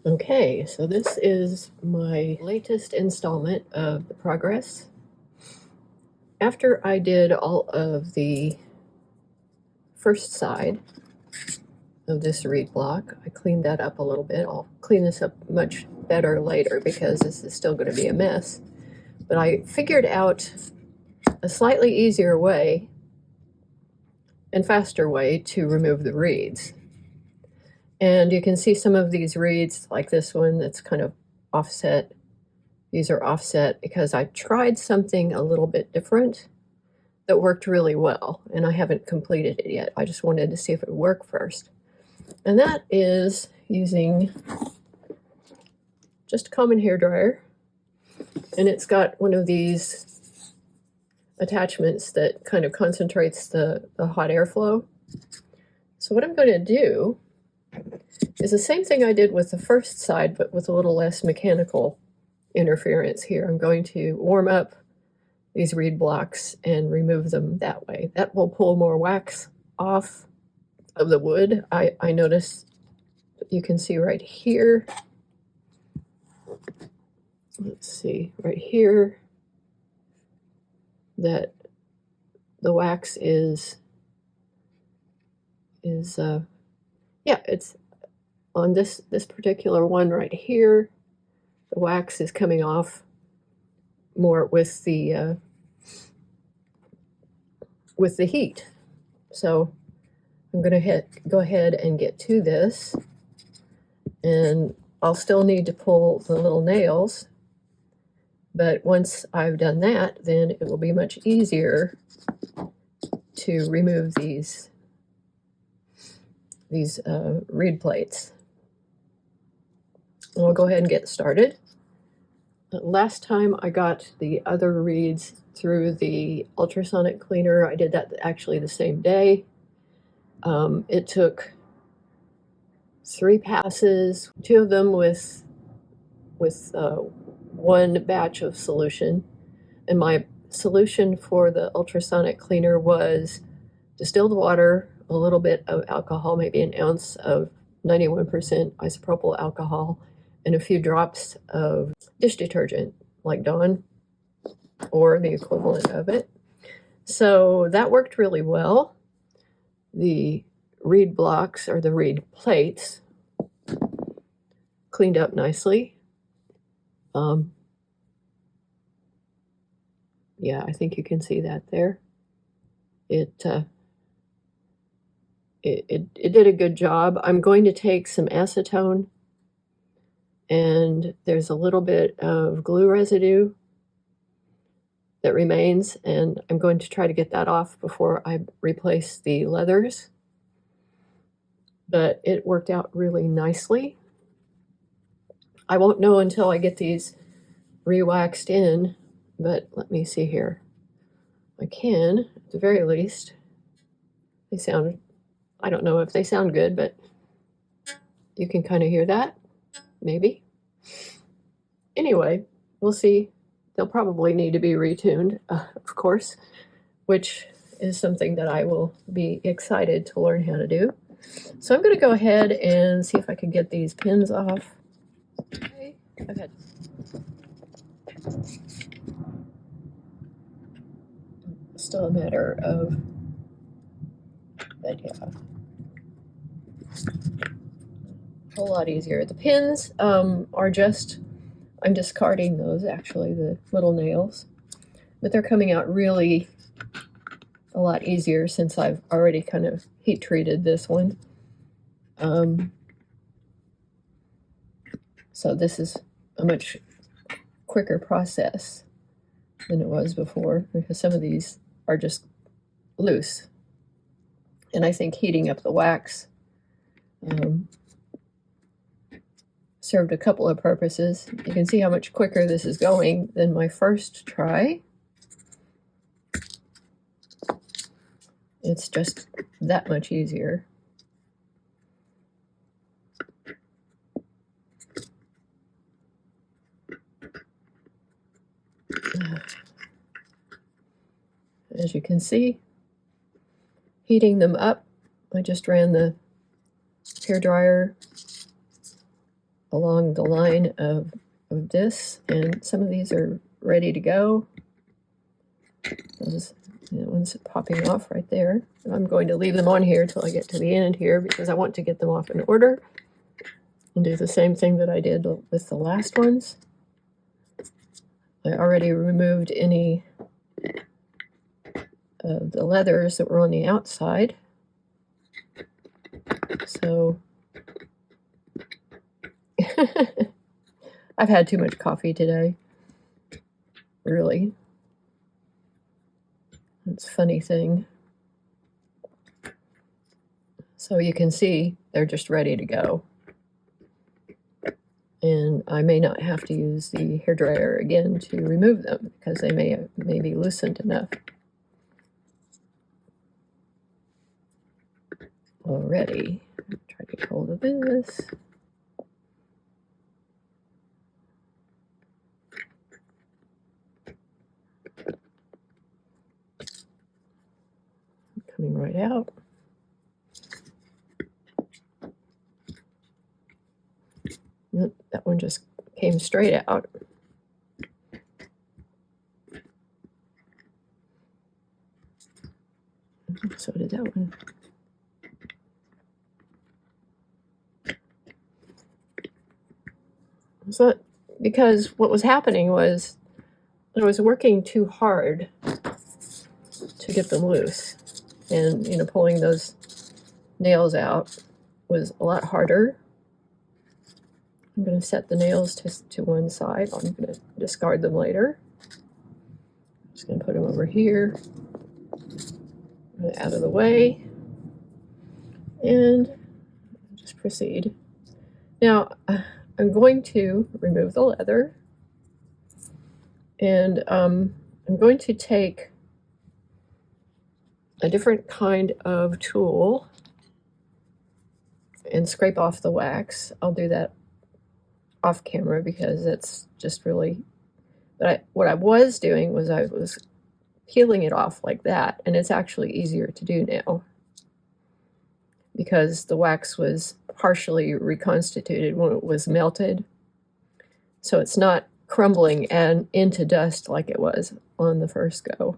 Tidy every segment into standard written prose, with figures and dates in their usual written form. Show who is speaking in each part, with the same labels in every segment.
Speaker 1: Okay, so this is my latest installment of the progress. After I did all of the first side of this reed block, I cleaned that up a little bit. I'll clean this up much better later because this is still going to be a mess. But I figured out a slightly easier way and faster way to remove the reeds. And you can see some of these reeds, like this one that's kind of offset. These are offset because I tried something a little bit different that worked really well, and I haven't completed it yet. I just wanted to see if it would work first. And that is using just a common hairdryer, and it's got one of these attachments that kind of concentrates the hot airflow. So what I'm going to do is the same thing I did with the first side, but with a little less mechanical interference here. I'm going to warm up these reed blocks and remove them that way. That will pull more wax off of the wood. I notice, you can see right here, let's see, right here, that the wax is yeah, it's on this particular one right here. The wax is coming off more with the heat. So I'm going to go ahead and get to this, and I'll still need to pull the little nails, but once I've done that, then it will be much easier to remove these reed plates. I'll go ahead and get started. Last time I got the other reeds through the ultrasonic cleaner. I did that actually the same day. It took 3 passes, 2 of them with one batch of solution. And my solution for the ultrasonic cleaner was distilled water, a little bit of alcohol, maybe an ounce of 91% isopropyl alcohol, and a few drops of dish detergent like Dawn or the equivalent of it. So that worked really well. The reed blocks, or the reed plates, cleaned up nicely. Yeah, I think you can see that there. It did a good job. I'm going to take some acetone, and there's a little bit of glue residue that remains, and I'm going to try to get that off before I replace the leathers. But it worked out really nicely. I won't know until I get these re-waxed in, but let me see here. I can, at the very least. They sound, I don't know if they sound good, but you can kind of hear that, maybe. Anyway, we'll see. They'll probably need to be retuned, of course, which is something that I will be excited to learn how to do. So I'm going to go ahead and see if I can get these pins off. Okay, I've had still a matter of, but yeah, a whole lot easier. The pins are just, I'm discarding those actually, the little nails, but they're coming out really a lot easier since I've already kind of heat treated this one. So this is a much quicker process than it was before, because some of these are just loose. And I think heating up the wax served a couple of purposes. You can see how much quicker this is going than my first try. It's just that much easier. As you can see, heating them up, I just ran the hairdryer along the line of this, and some of these are ready to go. Those, that one's popping off right there. I'm going to leave them on here till I get to the end here because I want to get them off in order and do the same thing that I did with the last ones. I already removed any of the leathers that were on the outside. So I've had too much coffee today. Really. It's a funny thing. So you can see they're just ready to go. And I may not have to use the hairdryer again to remove them because they may be loosened enough already. Try to get hold of this. Coming right out. Nope, that one just came straight out. So did that one. So, because what was happening was I was working too hard to get them loose. And, pulling those nails out was a lot harder. I'm going to set the nails to one side. I'm going to discard them later. I'm just going to put them over here, out of the way, and just proceed. Now, I'm going to remove the leather, and I'm going to take a different kind of tool and scrape off the wax. I'll do that off camera because it's just really, but what I was doing was I was peeling it off like that, and it's actually easier to do now because the wax was partially reconstituted when it was melted, so it's not crumbling and into dust like it was on the first go.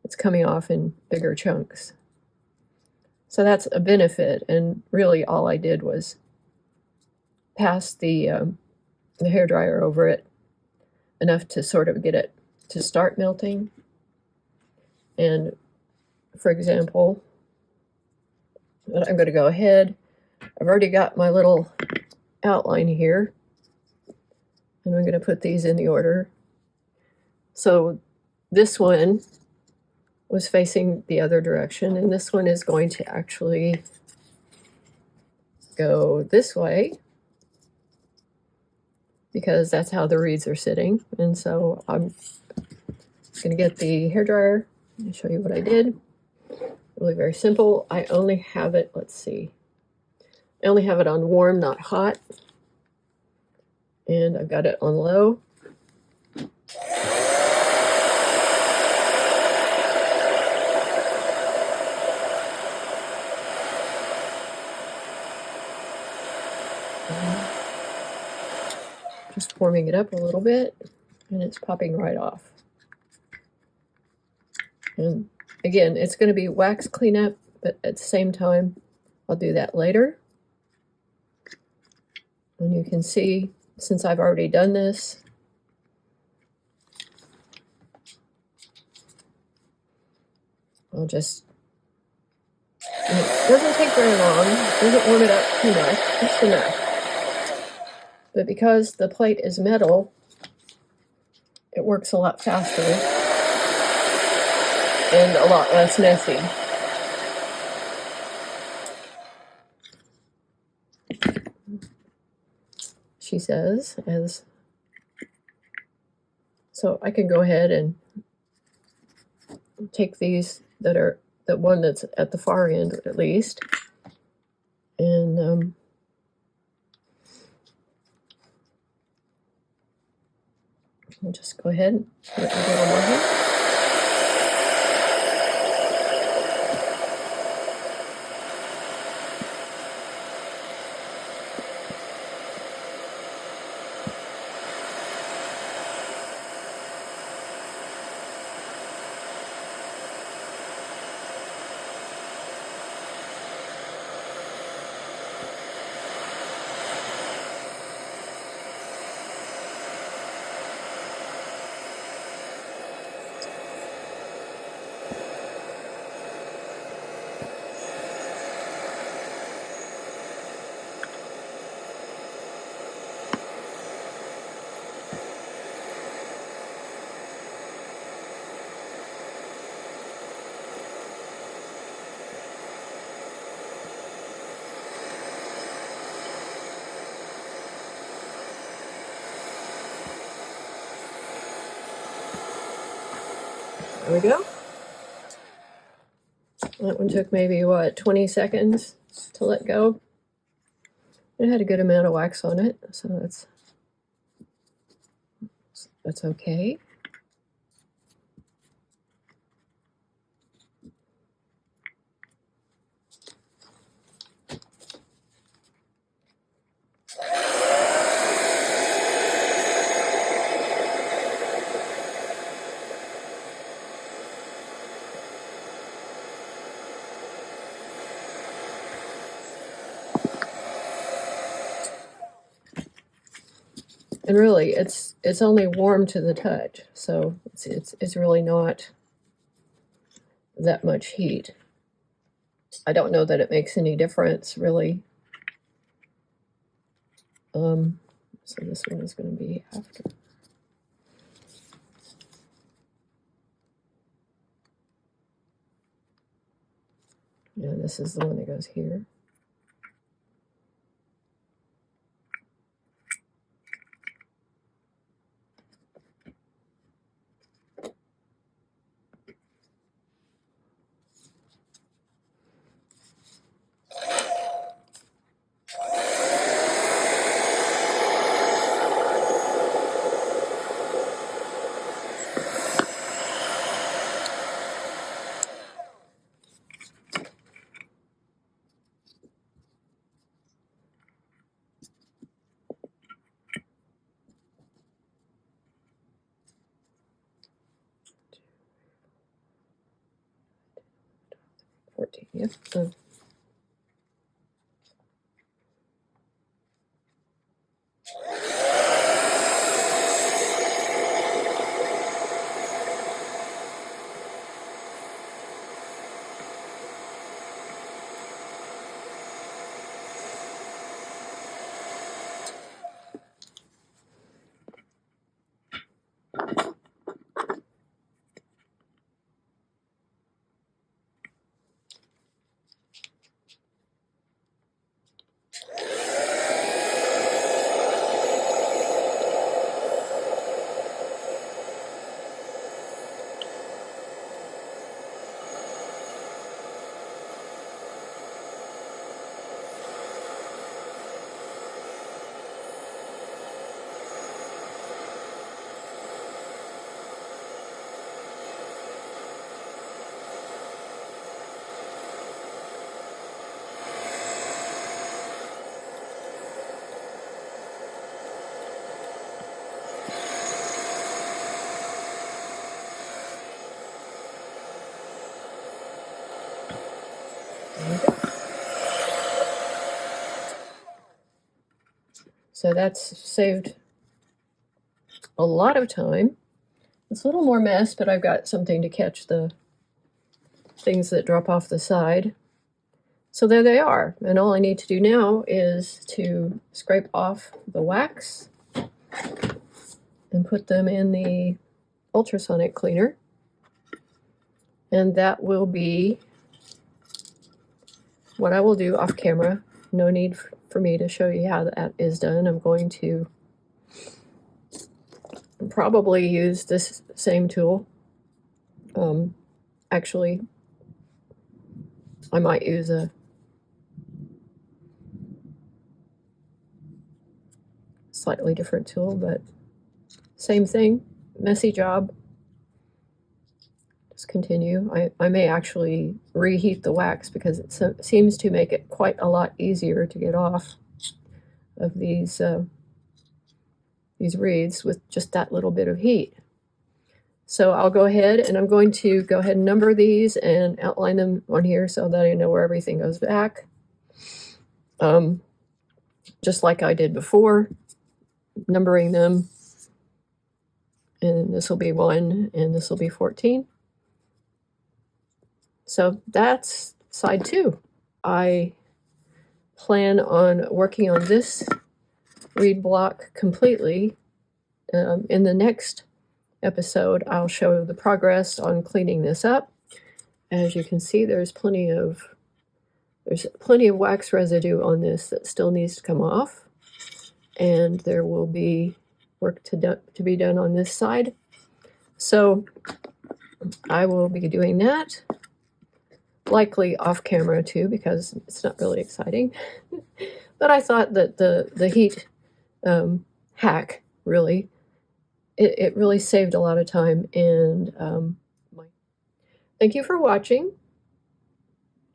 Speaker 1: It's coming off in bigger chunks. So that's a benefit, and really all I did was pass the hairdryer over it enough to sort of get it to start melting. And for example, I'm going to go ahead. I've already got my little outline here, and I'm going to put these in the order. So this one was facing the other direction, and this one is going to actually go this way because that's how the reeds are sitting. And so I'm going to get the hairdryer and show you what I did. Really very simple. I only have it, let's see, I only have it on warm, not hot, and I've got it on low. Just warming it up a little bit, and it's popping right off. And again, it's going to be wax cleanup, but at the same time, I'll do that later. And you can see, since I've already done this, I'll just, and it doesn't take very long, it doesn't warm it up too much, just enough. But because the plate is metal, it works a lot faster and a lot less messy. She says, so I can go ahead and take these that are, the one that's at the far end at least, and I'll just go ahead and put a little more here. There we go. That one took maybe, what, 20 seconds to let go. It had a good amount of wax on it, so that's okay. And really, it's only warm to the touch, so it's really not that much heat. I don't know that it makes any difference, really. So this one is going to be after. Yeah, this is the one that goes here. Yep. So that's saved a lot of time. It's a little more mess, but I've got something to catch the things that drop off the side. So there they are. And all I need to do now is to scrape off the wax and put them in the ultrasonic cleaner. And that will be what I will do off camera. No need for me to show you how that is done. I'm going to probably use this same tool. Actually, I might use a slightly different tool, but same thing, messy job. Just continue. I may actually reheat the wax because it seems to make it quite a lot easier to get off of these reeds with just that little bit of heat. So I'll go ahead and I'm going to go ahead and number these and outline them on here so that I know where everything goes back. Just like I did before, numbering them. And this will be 1 and this will be 14. So that's side 2. I plan on working on this reed block completely. In the next episode, I'll show the progress on cleaning this up. As you can see, there's plenty of wax residue on this that still needs to come off, and there will be work to be done on this side. So I will be doing that, likely off camera too, because it's not really exciting. But I thought that the heat hack really, it really saved a lot of time. And thank you for watching,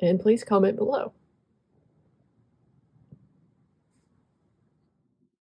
Speaker 1: and please comment below.